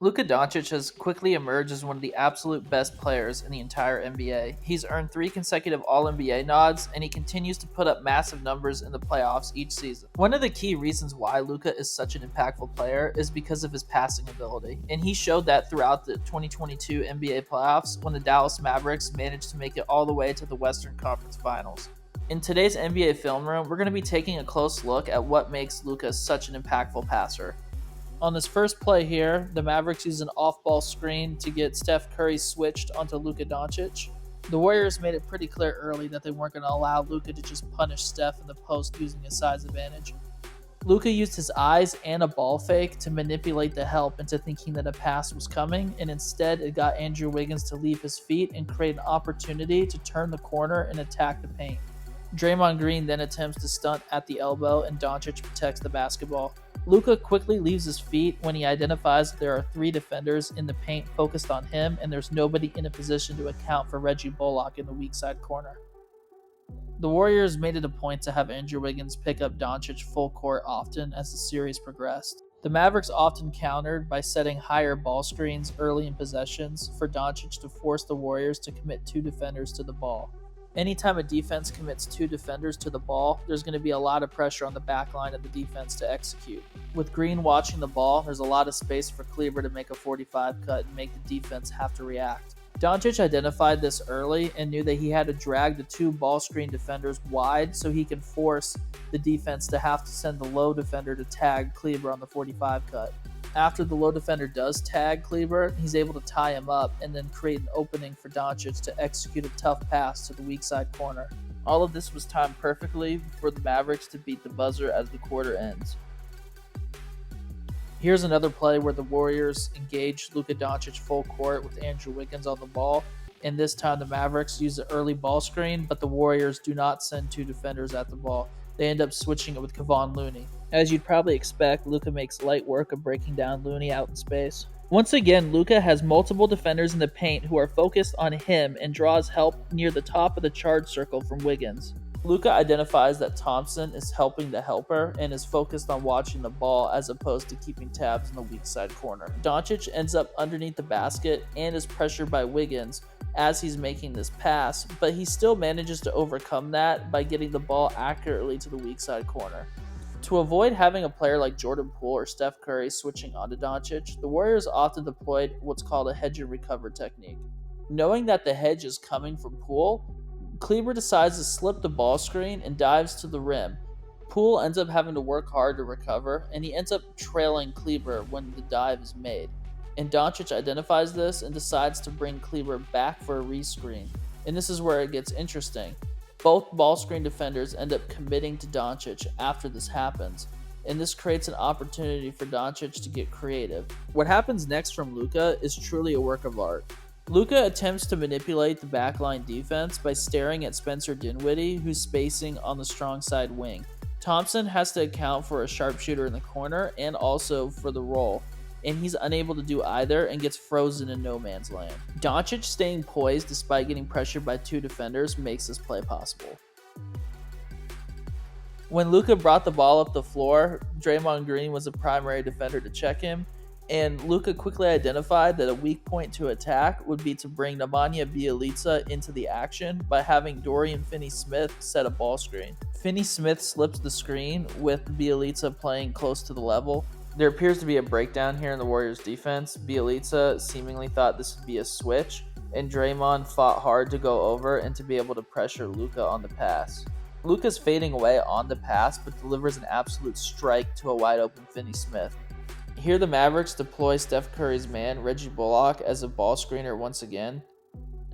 Luka Doncic has quickly emerged as one of the absolute best players in the entire NBA. He's earned 3 consecutive All-NBA nods, and he continues to put up massive numbers in the playoffs each season. One of the key reasons why Luka is such an impactful player is because of his passing ability, and he showed that throughout the 2022 NBA playoffs when the Dallas Mavericks managed to make it all the way to the Western Conference Finals. In today's NBA Film Room, we're going to be taking a close look at what makes Luka such an impactful passer. On this first play here, the Mavericks use an off-ball screen to get Steph Curry switched onto Luka Doncic. The Warriors made it pretty clear early that they weren't going to allow Luka to just punish Steph in the post using his size advantage. Luka used his eyes and a ball fake to manipulate the help into thinking that a pass was coming, and instead it got Andrew Wiggins to leave his feet and create an opportunity to turn the corner and attack the paint. Draymond Green then attempts to stunt at the elbow, and Doncic protects the basketball. Luka quickly leaves his feet when he identifies that there are 3 defenders in the paint focused on him, and there's nobody in a position to account for Reggie Bullock in the weak side corner. The Warriors made it a point to have Andrew Wiggins pick up Doncic full court often as the series progressed. The Mavericks often countered by setting higher ball screens early in possessions for Doncic to force the Warriors to commit 2 defenders to the ball. Anytime a defense commits 2 defenders to the ball, there's going to be a lot of pressure on the back line of the defense to execute. With Green watching the ball, there's a lot of space for Kleber to make a 45 cut and make the defense have to react. Doncic identified this early and knew that he had to drag the 2 ball screen defenders wide so he can force the defense to have to send the low defender to tag Kleber on the 45 cut. After the low defender does tag Kleber, he's able to tie him up and then create an opening for Doncic to execute a tough pass to the weak side corner. All of this was timed perfectly for the Mavericks to beat the buzzer as the quarter ends. Here's another play where the Warriors engage Luka Doncic full court with Andrew Wiggins on the ball, and this time the Mavericks use the early ball screen, but the Warriors do not send 2 defenders at the ball. They end up switching it with Kevon Looney. As you'd probably expect, Luka makes light work of breaking down Looney out in space. Once again, Luka has multiple defenders in the paint who are focused on him and draws help near the top of the charge circle from Wiggins. Luka identifies that Thompson is helping the helper and is focused on watching the ball as opposed to keeping tabs in the weak side corner. Doncic ends up underneath the basket and is pressured by Wiggins as he's making this pass, but he still manages to overcome that by getting the ball accurately to the weak side corner. To avoid having a player like Jordan Poole or Steph Curry switching onto Doncic, the Warriors often deployed what's called a hedge and recover technique. Knowing that the hedge is coming from Poole, Kleber decides to slip the ball screen and dives to the rim. Poole ends up having to work hard to recover, and he ends up trailing Kleber when the dive is made. And Doncic identifies this and decides to bring Kleber back for a rescreen. And this is where it gets interesting. Both ball screen defenders end up committing to Doncic after this happens, and this creates an opportunity for Doncic to get creative. What happens next from Luka is truly a work of art. Luka attempts to manipulate the backline defense by staring at Spencer Dinwiddie, who's spacing on the strong side wing. Thompson has to account for a sharpshooter in the corner and also for the roll, and he's unable to do either and gets frozen in no man's land. Doncic staying poised despite getting pressured by 2 defenders makes this play possible. When Luka brought the ball up the floor, Draymond Green was the primary defender to check him, and Luka quickly identified that a weak point to attack would be to bring Nemanja Bjelica into the action by having Dorian Finney-Smith set a ball screen. Finney-Smith slips the screen with Bjelica playing close to the level. There appears to be a breakdown here in the Warriors' defense. Bjelica seemingly thought this would be a switch, and Draymond fought hard to go over and to be able to pressure Luka on the pass. Luka's fading away on the pass, but delivers an absolute strike to a wide-open Finney-Smith. Here the Mavericks deploy Steph Curry's man, Reggie Bullock, as a ball screener once again.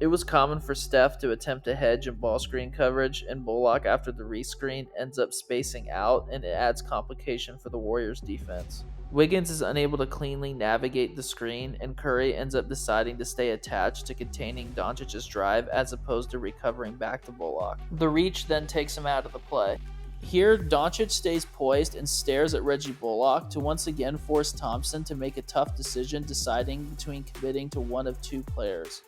It was common for Steph to attempt a hedge and ball screen coverage, and Bullock, after the rescreen, ends up spacing out, and it adds complication for the Warriors' defense. Wiggins is unable to cleanly navigate the screen, and Curry ends up deciding to stay attached to containing Doncic's drive as opposed to recovering back to Bullock. The reach then takes him out of the play. Here, Doncic stays poised and stares at Reggie Bullock to once again force Thompson to make a tough decision deciding between committing to one of 2 players.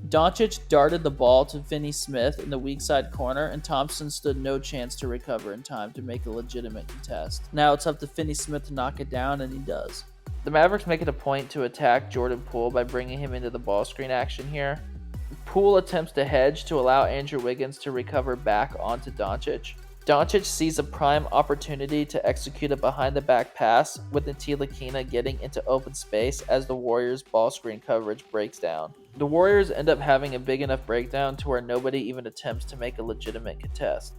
Doncic darted the ball to Finney-Smith in the weak side corner, and Thompson stood no chance to recover in time to make a legitimate contest. Now it's up to Finney-Smith to knock it down, and he does. The Mavericks make it a point to attack Jordan Poole by bringing him into the ball screen action here. Poole attempts to hedge to allow Andrew Wiggins to recover back onto Doncic. Doncic sees a prime opportunity to execute a behind-the-back pass, with Ntilikina getting into open space as the Warriors' ball screen coverage breaks down. The Warriors end up having a big enough breakdown to where nobody even attempts to make a legitimate contest.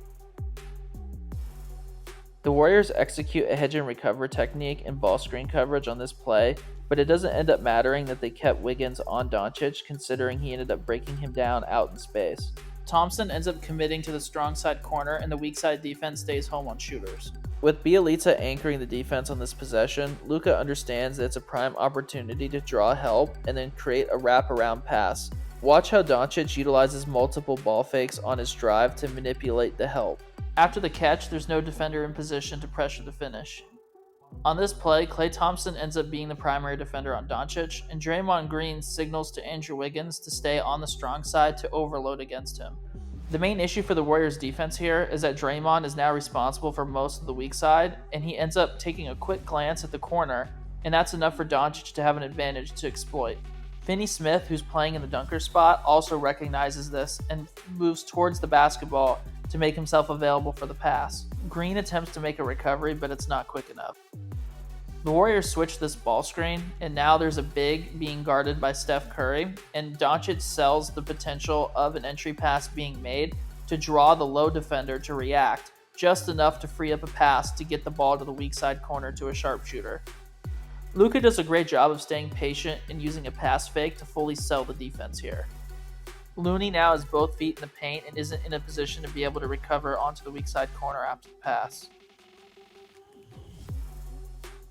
The Warriors execute a hedge and recover technique and ball screen coverage on this play, but it doesn't end up mattering that they kept Wiggins on Doncic, considering he ended up breaking him down out in space. Thompson ends up committing to the strong side corner, and the weak side defense stays home on shooters. With Bjelica anchoring the defense on this possession, Luka understands that it's a prime opportunity to draw help and then create a wraparound pass. Watch how Doncic utilizes multiple ball fakes on his drive to manipulate the help. After the catch, there's no defender in position to pressure the finish. On this play, Klay Thompson ends up being the primary defender on Doncic, and Draymond Green signals to Andrew Wiggins to stay on the strong side to overload against him. The main issue for the Warriors defense here is that Draymond is now responsible for most of the weak side, and he ends up taking a quick glance at the corner, and that's enough for Doncic to have an advantage to exploit. Finney Smith, who's playing in the dunker spot, also recognizes this and moves towards the basketball to make himself available for the pass. Green attempts to make a recovery, but it's not quick enough. The Warriors switch this ball screen, and now there's a big being guarded by Steph Curry, and Doncic sells the potential of an entry pass being made to draw the low defender to react, just enough to free up a pass to get the ball to the weak side corner to a sharpshooter. Luka does a great job of staying patient and using a pass fake to fully sell the defense here. Looney now has both feet in the paint and isn't in a position to be able to recover onto the weak side corner after the pass.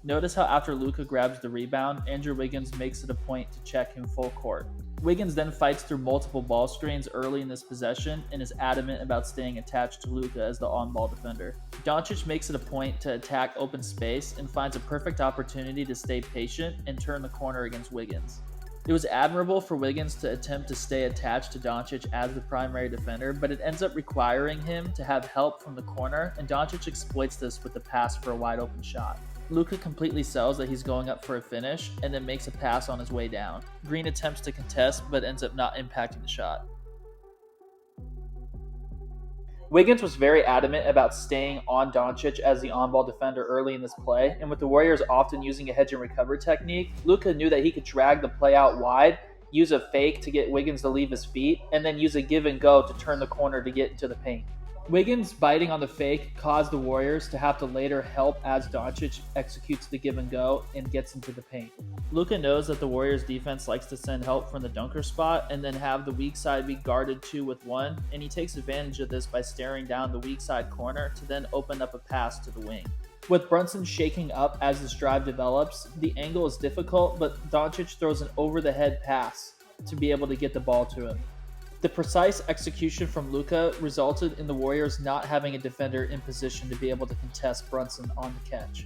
Notice how after Luka grabs the rebound, Andrew Wiggins makes it a point to check him full court. Wiggins then fights through multiple ball screens early in this possession and is adamant about staying attached to Luka as the on-ball defender. Doncic makes it a point to attack open space and finds a perfect opportunity to stay patient and turn the corner against Wiggins. It was admirable for Wiggins to attempt to stay attached to Doncic as the primary defender, but it ends up requiring him to have help from the corner, and Doncic exploits this with the pass for a wide open shot. Luka completely sells that he's going up for a finish and then makes a pass on his way down. Green attempts to contest but ends up not impacting the shot. Wiggins was very adamant about staying on Doncic as the on-ball defender early in this play, and with the Warriors often using a hedge and recover technique, Luka knew that he could drag the play out wide, use a fake to get Wiggins to leave his feet, and then use a give and go to turn the corner to get into the paint. Wiggins biting on the fake caused the Warriors to have to later help as Doncic executes the give and go and gets into the paint. Luka knows that the Warriors defense likes to send help from the dunker spot and then have the weak side be guarded 2-1, and he takes advantage of this by staring down the weak side corner to then open up a pass to the wing. With Brunson shaking up as this drive develops, the angle is difficult, but Doncic throws an over-the-head pass to be able to get the ball to him. The precise execution from Luka resulted in the Warriors not having a defender in position to be able to contest Brunson on the catch.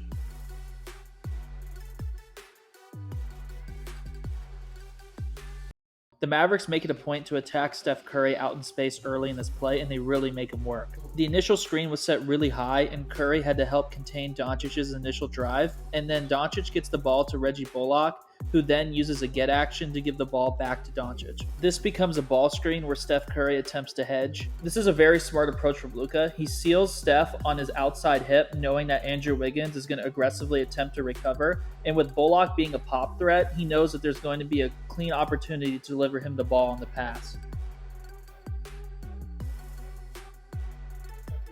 The Mavericks make it a point to attack Steph Curry out in space early in this play, and they really make him work. The initial screen was set really high, and Curry had to help contain Doncic's initial drive, and then Doncic gets the ball to Reggie Bullock, who then uses a get action to give the ball back to Doncic. This becomes a ball screen where Steph Curry attempts to hedge. This is a very smart approach from Luka. He seals Steph on his outside hip, knowing that Andrew Wiggins is going to aggressively attempt to recover, and with Bullock being a pop threat, he knows that there's going to be a clean opportunity to deliver him the ball on the pass.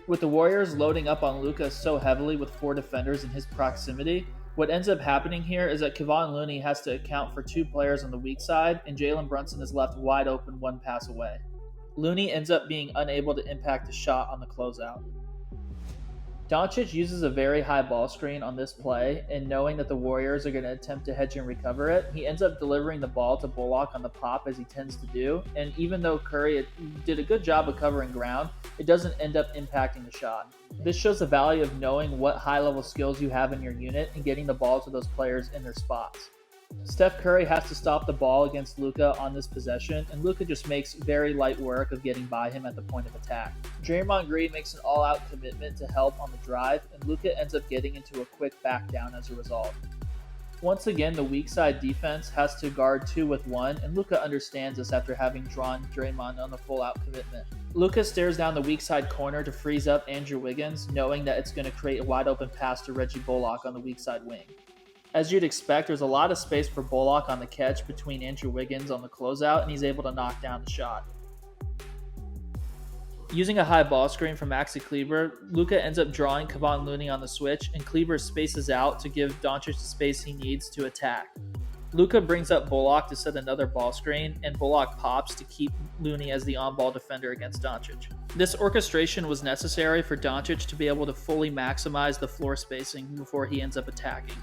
With the Warriors loading up on Luka so heavily with 4 defenders in his proximity, what ends up happening here is that Kevon Looney has to account for 2 players on the weak side, and Jalen Brunson is left wide open 1 pass away. Looney ends up being unable to impact the shot on the closeout. Doncic uses a very high ball screen on this play, and knowing that the Warriors are going to attempt to hedge and recover it, he ends up delivering the ball to Bullock on the pop as he tends to do, and even though Curry did a good job of covering ground, it doesn't end up impacting the shot. This shows the value of knowing what high-level skills you have in your unit and getting the ball to those players in their spots. Steph Curry has to stop the ball against Luka on this possession, and Luka just makes very light work of getting by him at the point of attack. Draymond Green makes an all-out commitment to help on the drive, and Luka ends up getting into a quick back down as a result. Once again, the weak side defense has to guard 2 with 1, and Luka understands this after having drawn Draymond on a full-out commitment. Luka stares down the weak side corner to freeze up Andrew Wiggins, knowing that it's going to create a wide open pass to Reggie Bullock on the weak side wing. As you'd expect, there's a lot of space for Bullock on the catch between Andrew Wiggins on the closeout, and he's able to knock down the shot. Using a high ball screen from Maxi Kleber, Luka ends up drawing Kevon Looney on the switch, and Kleber spaces out to give Doncic the space he needs to attack. Luka brings up Bullock to set another ball screen, and Bullock pops to keep Looney as the on-ball defender against Doncic. This orchestration was necessary for Doncic to be able to fully maximize the floor spacing before he ends up attacking.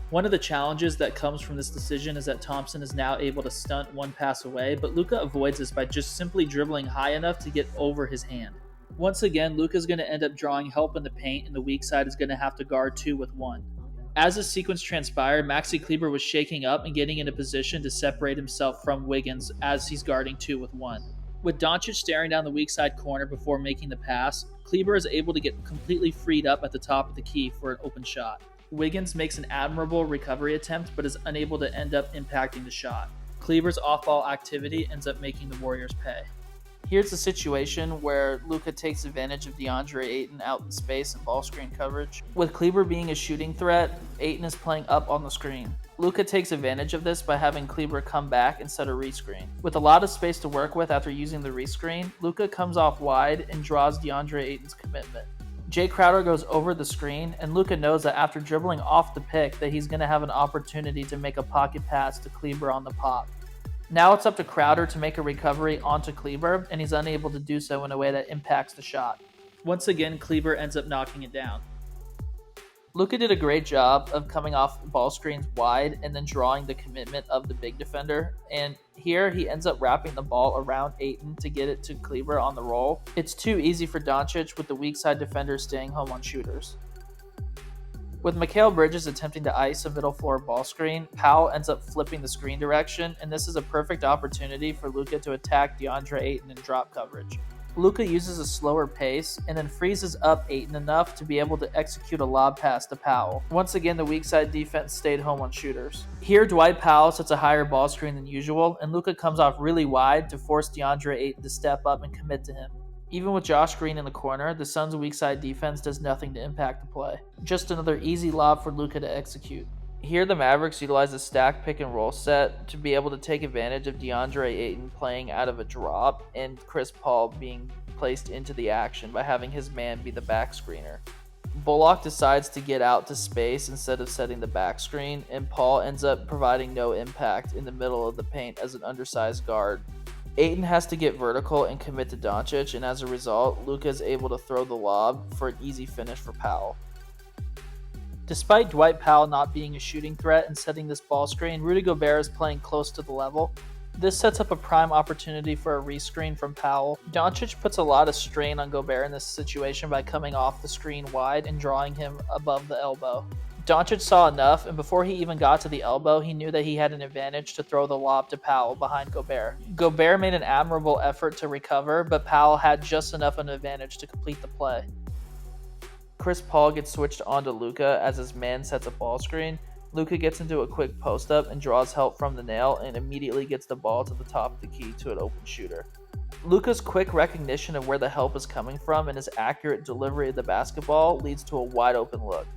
One of the challenges that comes from this decision is that Thompson is now able to stunt one pass away, but Luka avoids this by just simply dribbling high enough to get over his hand. Once again, Luka is going to end up drawing help in the paint, and the weak side is going to have to guard 2 with 1. As the sequence transpired, Maxi Kleber was shaking up and getting in a position to separate himself from Wiggins as he's guarding 2 with 1. With Doncic staring down the weak side corner before making the pass, Kleber is able to get completely freed up at the top of the key for an open shot. Wiggins makes an admirable recovery attempt but is unable to end up impacting the shot. Kleber's off-ball activity ends up making the Warriors pay. Here's a situation where Luka takes advantage of DeAndre Ayton out in space and ball screen coverage. With Kleber being a shooting threat, Ayton is playing up on the screen. Luka takes advantage of this by having Kleber come back and set a rescreen. With a lot of space to work with after using the rescreen, Luka comes off wide and draws DeAndre Ayton's commitment. Jay Crowder goes over the screen, and Luka knows that after dribbling off the pick that he's going to have an opportunity to make a pocket pass to Kleber on the pop. Now it's up to Crowder to make a recovery onto Kleber, and he's unable to do so in a way that impacts the shot. Once again, Kleber ends up knocking it down. Luka did a great job of coming off ball screens wide and then drawing the commitment of the big defender, and here he ends up wrapping the ball around Ayton to get it to Kleber on the roll. It's too easy for Doncic with the weak side defender staying home on shooters. With Mikal Bridges attempting to ice a middle floor ball screen, Powell ends up flipping the screen direction, and this is a perfect opportunity for Luka to attack DeAndre Ayton in drop coverage. Luka uses a slower pace and then freezes up Ayton enough to be able to execute a lob pass to Powell. Once again, the weak side defense stayed home on shooters. Here, Dwight Powell sets a higher ball screen than usual, and Luka comes off really wide to force DeAndre Ayton to step up and commit to him. Even with Josh Green in the corner, the Suns' weak side defense does nothing to impact the play. Just another easy lob for Luka to execute. Here, the Mavericks utilize a stack pick and roll set to be able to take advantage of DeAndre Ayton playing out of a drop and Chris Paul being placed into the action by having his man be the back screener. Bullock decides to get out to space instead of setting the back screen, and Paul ends up providing no impact in the middle of the paint as an undersized guard. Ayton has to get vertical and commit to Doncic, and as a result, Luka is able to throw the lob for an easy finish for Powell. Despite Dwight Powell not being a shooting threat and setting this ball screen, Rudy Gobert is playing close to the level. This sets up a prime opportunity for a rescreen from Powell. Doncic puts a lot of strain on Gobert in this situation by coming off the screen wide and drawing him above the elbow. Doncic saw enough, and before he even got to the elbow, he knew that he had an advantage to throw the lob to Powell behind Gobert. Gobert made an admirable effort to recover, but Powell had just enough of an advantage to complete the play. Chris Paul gets switched onto Luka as his man sets a ball screen. Luka gets into a quick post-up and draws help from the nail and immediately gets the ball to the top of the key to an open shooter. Luka's quick recognition of where the help is coming from and his accurate delivery of the basketball leads to a wide-open look.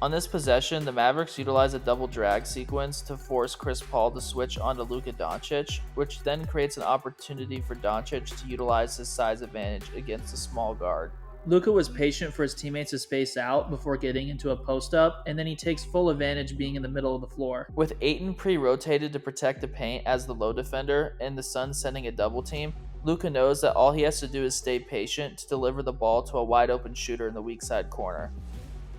On this possession, the Mavericks utilize a double drag sequence to force Chris Paul to switch onto Luka Doncic, which then creates an opportunity for Doncic to utilize his size advantage against a small guard. Luka was patient for his teammates to space out before getting into a post-up, and then he takes full advantage being in the middle of the floor. With Ayton pre-rotated to protect the paint as the low defender and the Suns sending a double team, Luka knows that all he has to do is stay patient to deliver the ball to a wide-open shooter in the weak side corner.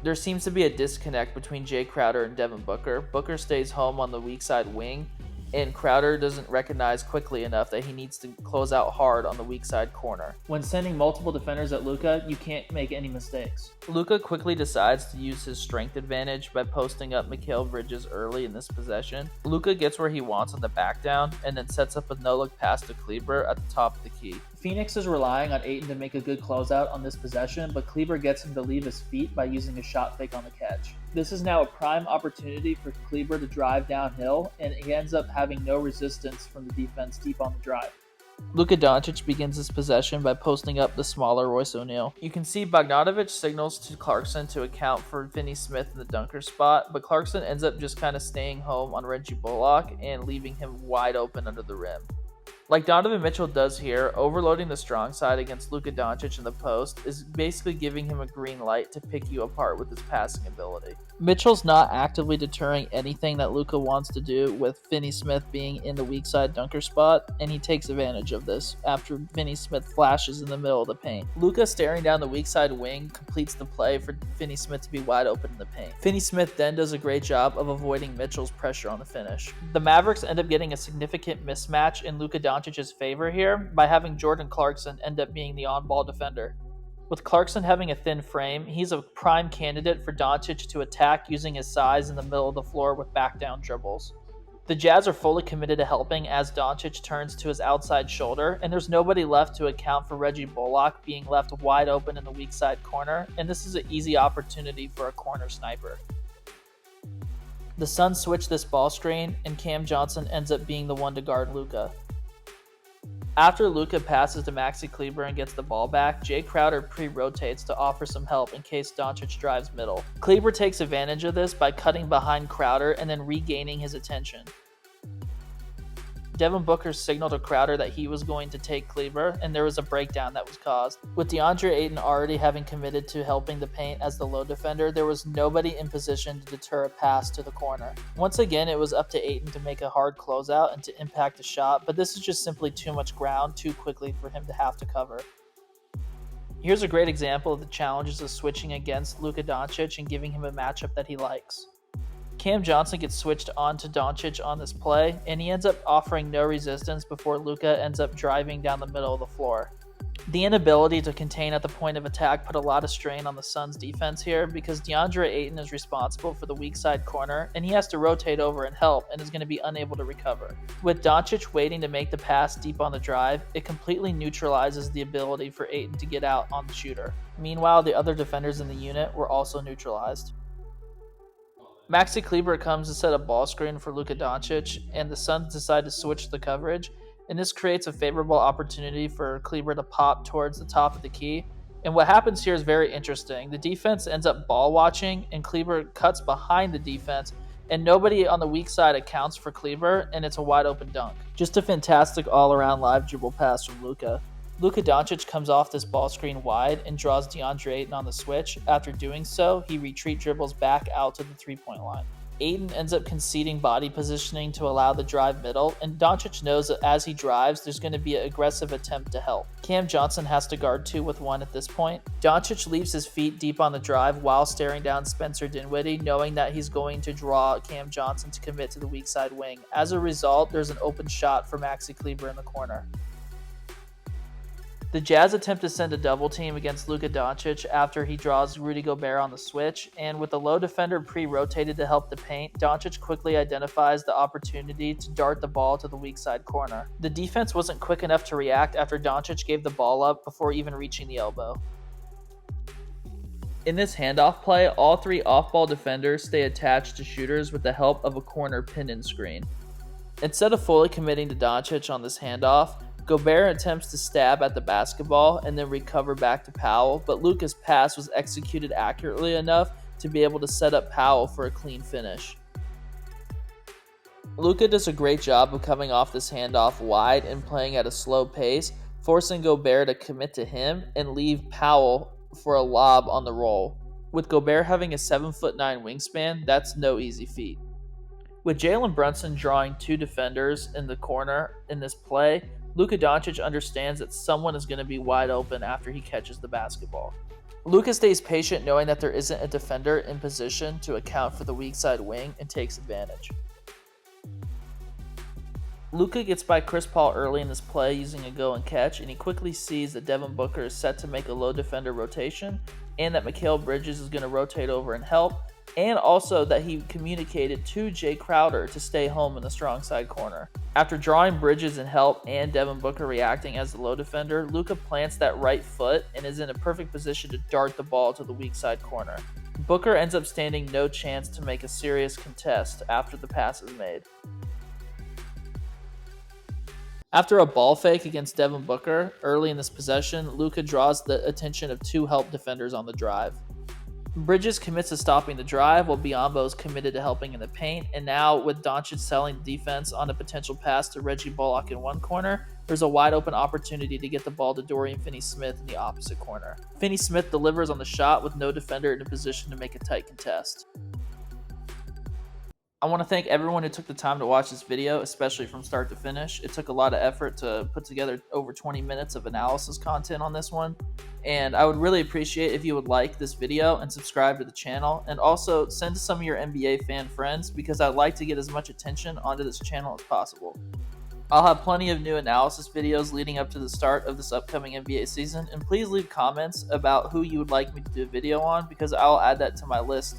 There seems to be a disconnect between Jay Crowder and Devin Booker. Booker stays home on the weak side wing, and Crowder doesn't recognize quickly enough that he needs to close out hard on the weak side corner. When sending multiple defenders at Luka, you can't make any mistakes. Luka quickly decides to use his strength advantage by posting up Mikal Bridges early in this possession. Luka gets where he wants on the back down and then sets up a no-look pass to Kleber at the top of the key. Phoenix is relying on Ayton to make a good closeout on this possession, but Kleber gets him to leave his feet by using a shot fake on the catch. This is now a prime opportunity for Kleber to drive downhill, and he ends up having no resistance from the defense deep on the drive. Luka Doncic begins his possession by posting up the smaller Royce O'Neal. You can see Bogdanovic signals to Clarkson to account for Finney Smith in the dunker spot, but Clarkson ends up just kind of staying home on Reggie Bullock and leaving him wide open under the rim. Like Donovan Mitchell does here, overloading the strong side against Luka Doncic in the post is basically giving him a green light to pick you apart with his passing ability. Mitchell's not actively deterring anything that Luka wants to do, with Finney Smith being in the weak side dunker spot, and he takes advantage of this after Finney Smith flashes in the middle of the paint. Luka staring down the weak side wing completes the play for Finney Smith to be wide open in the paint. Finney Smith then does a great job of avoiding Mitchell's pressure on the finish. The Mavericks end up getting a significant mismatch in Luka Doncic's favor here by having Jordan Clarkson end up being the on-ball defender. With Clarkson having a thin frame, he's a prime candidate for Doncic to attack using his size in the middle of the floor with back-down dribbles. The Jazz are fully committed to helping as Doncic turns to his outside shoulder, and there's nobody left to account for Reggie Bullock being left wide open in the weak side corner, and this is an easy opportunity for a corner sniper. The Suns switch this ball screen, and Cam Johnson ends up being the one to guard Luka. After Luka passes to Maxi Kleber and gets the ball back, Jay Crowder pre-rotates to offer some help in case Doncic drives middle. Kleber takes advantage of this by cutting behind Crowder and then regaining his attention. Devin Booker signaled to Crowder that he was going to take Kleber, and there was a breakdown that was caused. With DeAndre Ayton already having committed to helping the paint as the low defender, there was nobody in position to deter a pass to the corner. Once again, it was up to Ayton to make a hard closeout and to impact a shot, but this is just simply too much ground too quickly for him to have to cover. Here's a great example of the challenges of switching against Luka Doncic and giving him a matchup that he likes. Cam Johnson gets switched on to Doncic on this play, and he ends up offering no resistance before Luka ends up driving down the middle of the floor. The inability to contain at the point of attack put a lot of strain on the Suns' defense here because DeAndre Ayton is responsible for the weak side corner, and he has to rotate over and help and is going to be unable to recover. With Doncic waiting to make the pass deep on the drive, it completely neutralizes the ability for Ayton to get out on the shooter. Meanwhile, the other defenders in the unit were also neutralized. Maxi Kleber comes to set a ball screen for Luka Doncic, and the Suns decide to switch the coverage, and this creates a favorable opportunity for Kleber to pop towards the top of the key. And what happens here is very interesting. The defense ends up ball watching, and Kleber cuts behind the defense, and nobody on the weak side accounts for Kleber, and it's a wide open dunk. Just a fantastic all-around live dribble pass from Luka. Luka Doncic comes off this ball screen wide and draws DeAndre Ayton on the switch. After doing so, he retreat dribbles back out to the three-point line. Ayton ends up conceding body positioning to allow the drive middle, and Doncic knows that as he drives, there's going to be an aggressive attempt to help. Cam Johnson has to guard 2-with-1 at this point. Doncic leaves his feet deep on the drive while staring down Spencer Dinwiddie, knowing that he's going to draw Cam Johnson to commit to the weak side wing. As a result, there's an open shot for Maxi Kleber in the corner. The Jazz attempt to send a double team against Luka Doncic after he draws Rudy Gobert on the switch, and with the low defender pre-rotated to help the paint, Doncic quickly identifies the opportunity to dart the ball to the weak side corner. The defense wasn't quick enough to react after Doncic gave the ball up before even reaching the elbow. In this handoff play, all three off-ball defenders stay attached to shooters with the help of a corner pin-in screen. Instead of fully committing to Doncic on this handoff, Gobert attempts to stab at the basketball and then recover back to Powell, but Luka's pass was executed accurately enough to be able to set up Powell for a clean finish. Luka does a great job of coming off this handoff wide and playing at a slow pace, forcing Gobert to commit to him and leave Powell for a lob on the roll. With Gobert having a 7'9" wingspan, that's no easy feat. With Jalen Brunson drawing two defenders in the corner in this play, Luka Doncic understands that someone is going to be wide open after he catches the basketball. Luka stays patient knowing that there isn't a defender in position to account for the weak side wing and takes advantage. Luka gets by Chris Paul early in this play using a go and catch, and he quickly sees that Devin Booker is set to make a low defender rotation and that Mikal Bridges is going to rotate over and help. and also that he communicated to Jay Crowder to stay home in the strong side corner. After drawing Bridges and help and Devin Booker reacting as the low defender, Luka plants that right foot and is in a perfect position to dart the ball to the weak side corner. Booker ends up standing no chance to make a serious contest after the pass is made. After a ball fake against Devin Booker early in this possession, Luka draws the attention of two help defenders on the drive. Bridges commits to stopping the drive while Biyombo is committed to helping in the paint, and now with Doncic selling the defense on a potential pass to Reggie Bullock in one corner, there's a wide open opportunity to get the ball to Dorian Finney-Smith in the opposite corner. Finney-Smith delivers on the shot with no defender in a position to make a tight contest. I want to thank everyone who took the time to watch this video, especially from start to finish. It took a lot of effort to put together over 20 minutes of analysis content on this one, and I would really appreciate if you would like this video and subscribe to the channel, and also send to some of your NBA fan friends because I'd like to get as much attention onto this channel as possible. I'll have plenty of new analysis videos leading up to the start of this upcoming NBA season, and please leave comments about who you would like me to do a video on because I'll add that to my list